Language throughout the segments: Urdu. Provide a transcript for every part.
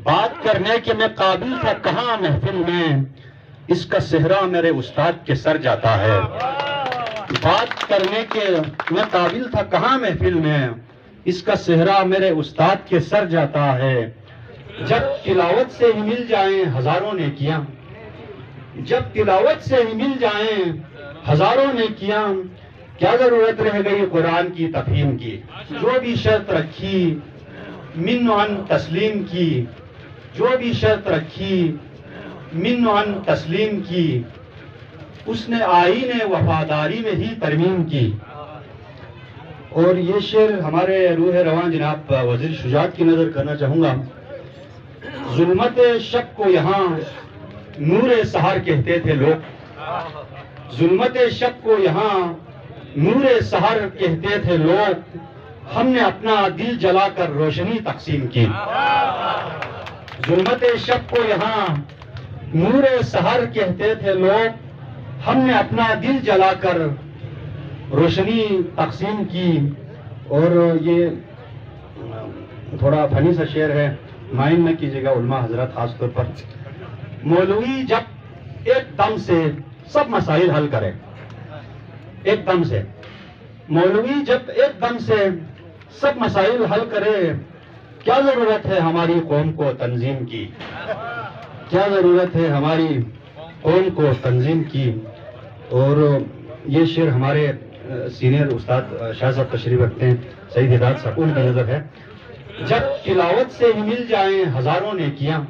بات کرنے کے میں قابل تھا کہاں محفل میں، اس کا صحرا میرے استاد کے سر جاتا ہے۔ بات کرنے کے میں قابل تھا کہاں محفل میں، اس کا صحرا میرے استاد کے سر جاتا ہے۔ جب تلاوت سے ہی مل جائیں ہزاروں نیکیاں، جب تلاوت سے ہی مل جائیں ہزاروں نیکیاں، کیا ضرورت رہ گئی قرآن کی تفہیم کی۔ جو بھی شرط رکھی من و عن تسلیم کی، جو بھی شرط رکھی من و عن تسلیم کی، اس نے آئین وفاداری میں ہی ترمیم کی۔ اور یہ شعر ہمارے روح رواں جناب وزیر شجاعت کی نظر کرنا چاہوں گا۔ ظلمت شب کو یہاں نور سحر کہتے تھے لوگ، ظلمت شب کو یہاں نور سحر کہتے تھے لوگ، ہم نے اپنا دل جلا کر روشنی تقسیم کی۔ ظلمت شب کو یہاں نور سحر کہتے تھے لوگ، ہم نے اپنا دل جلا کر روشنی تقسیم کی۔ اور یہ تھوڑا فنی سا شعر ہے، مائن نہ کیجیے گا علماء حضرات خاص طور پر۔ مولوی جب ایک دم سے سب مسائل حل کرے، ایک دم سے مولوی جب ایک دم سے سب مسائل حل کرے، کیا ضرورت ہے ہماری قوم کو تنظیم کی، کیا ضرورت ہے ہماری قوم کو تنظیم کی۔ اور یہ شعر ہمارے سینئر استاد شاہ صاحب تشریف رکھتے ہیں، سعید ہدایت صاحب، ان کی نظر ہے۔ جب تلاوت سے ہی مل جائیں ہزاروں نیکیاں،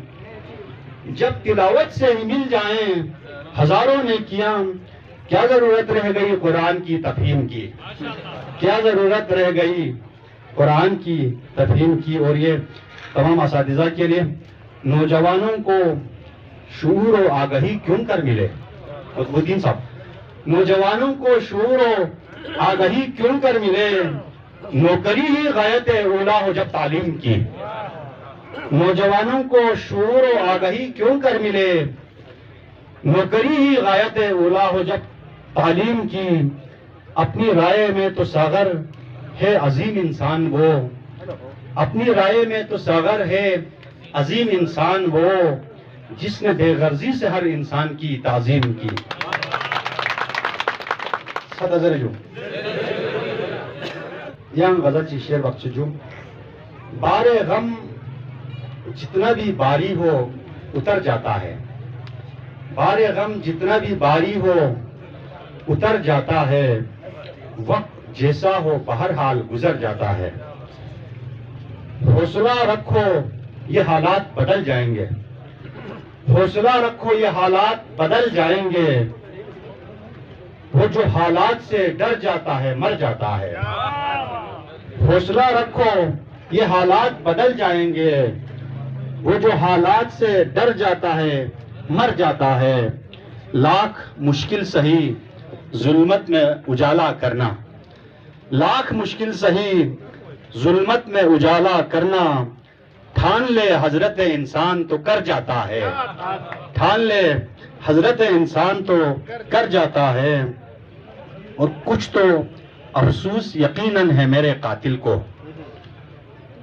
جب تلاوت سے ہی مل جائیں ہزاروں نیکیاں، کیا ضرورت رہ گئی قرآن کی تفہیم کی، کیا ضرورت رہ گئی قرآن کی تفہیم کی۔ اور یہ تمام اساتذہ کے لیے، نوجوانوں کو شعور و آگہی کیوں کر ملے، الدین صاحب، نوجوانوں کو شعور و آگہی کیوں کر ملے، نوکری ہی غایت اولا ہو جب تعلیم کی۔ نوجوانوں کو شعور و آگہی کیوں کر ملے، نوکری ہی غایت اولا ہو جب تعلیم کی۔ اپنی رائے میں تو ساغر ہے عظیم انسان وہ، اپنی رائے میں تو ساغر ہے عظیم انسان وہ، جس نے بے غرضی سے ہر انسان کی تعظیم کی۔ جو یہاں غزل چی شعر وقت جو بار غم جتنا بھی باری ہو اتر جاتا ہے، بار غم جتنا بھی باری ہو اتر جاتا ہے، وقت جیسا ہو بہرحال گزر جاتا ہے۔ حوصلہ رکھو یہ حالات بدل جائیں گے، حوصلہ رکھو یہ حالات بدل جائیں گے، وہ جو حالات سے ڈر جاتا ہے مر جاتا ہے۔ حوصلہ رکھو یہ حالات بدل جائیں گے، وہ جو حالات سے ڈر جاتا ہے مر جاتا ہے۔ لاکھ مشکل سہی ظلمت میں اجالا کرنا، لاکھ مشکل سہی ظلمت میں اجالا کرنا، ٹھان لے حضرت انسان تو کر جاتا ہے، ٹھان لے حضرت انسان تو کر جاتا ہے۔ اور کچھ تو افسوس یقیناً ہے میرے قاتل کو،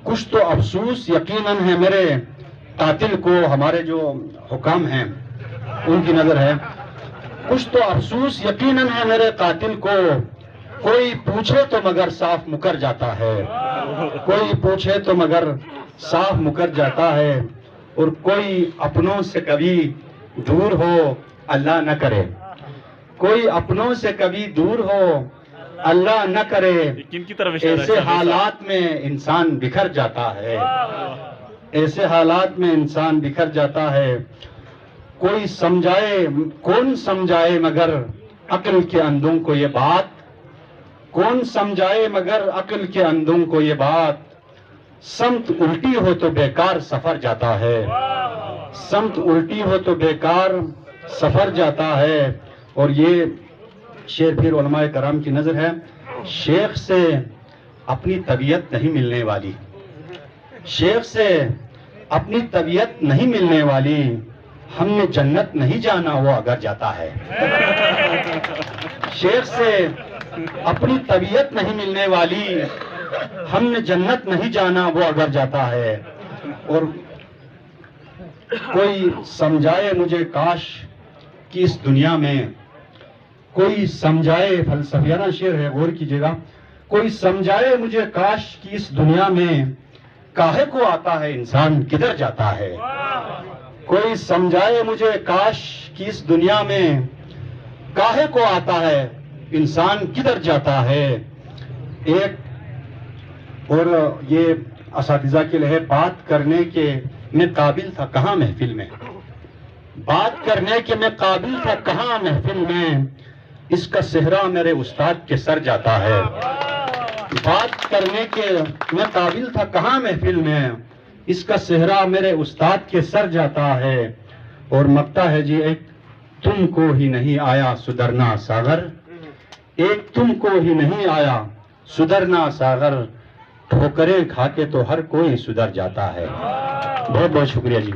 کچھ تو افسوس یقیناً ہے میرے قاتل کو، ہمارے جو حکام ہیں ان کی نظر ہے۔ کچھ تو افسوس یقیناً ہے میرے قاتل کو، کوئی پوچھے تو مگر صاف مکر جاتا ہے، کوئی پوچھے تو مگر صاف مکر جاتا ہے۔ اور کوئی اپنوں سے کبھی دور ہو اللہ نہ کرے، کوئی اپنوں سے کبھی دور ہو اللہ نہ کرے، ایسے حالات میں انسان بکھر جاتا ہے، ایسے حالات میں انسان بکھر جاتا ہے۔ کوئی سمجھائے کون سمجھائے مگر عقل کے اندھوں کو یہ بات، کون سمجھائے مگر عقل کے اندھوں کو یہ بات، سمت الٹی ہو تو بیکار سفر جاتا ہے، سمت الٹی ہو تو بیکار سفر جاتا ہے۔ اور یہ شعر پھر علماء کرام کی نظر ہے، شیخ سے اپنی طبیعت نہیں ملنے والی، شیخ سے اپنی طبیعت نہیں ملنے والی، ہم نے جنت نہیں جانا وہ اگر جاتا ہے۔ شیخ سے اپنی طبیعت نہیں ملنے والی، ہم نے جنت نہیں جانا وہ اگر جاتا ہے۔ اور کوئی سمجھائے مجھے کاش کہ اس دنیا میں، کوئی سمجھائے، فلسفیانہ شعر ہے، غور کیجیے گا، کوئی سمجھائے مجھے کاش کہ اس دنیا میں کاہے کو آتا ہے انسان کدھر جاتا ہے۔ کوئی سمجھائے مجھے کاش کہ اس دنیا میں کاہے کو آتا ہے انسان کدھر جاتا ہے۔ ایک اور یہ اساتذہ کے لیے بات کرنے کے میں قابل تھا کہاں محفل میں، بات کرنے کے میں قابل تھا کہاں محفل میں، اس کا صحرا میرے استاد کے سر جاتا ہے۔ بات کرنے کے میں قابل تھا کہاں محفل میں، اس کا صحرا میرے استاد کے سر جاتا ہے۔ اور مکتا ہے جی ایک تم کو ہی نہیں آیا سدھرنا ساغر، ایک تم کو ہی نہیں آیا سدھرنا ساغر، ٹھوکریں کھا کے تو ہر کوئی سدھر جاتا ہے۔ بہت بہت شکریہ جی۔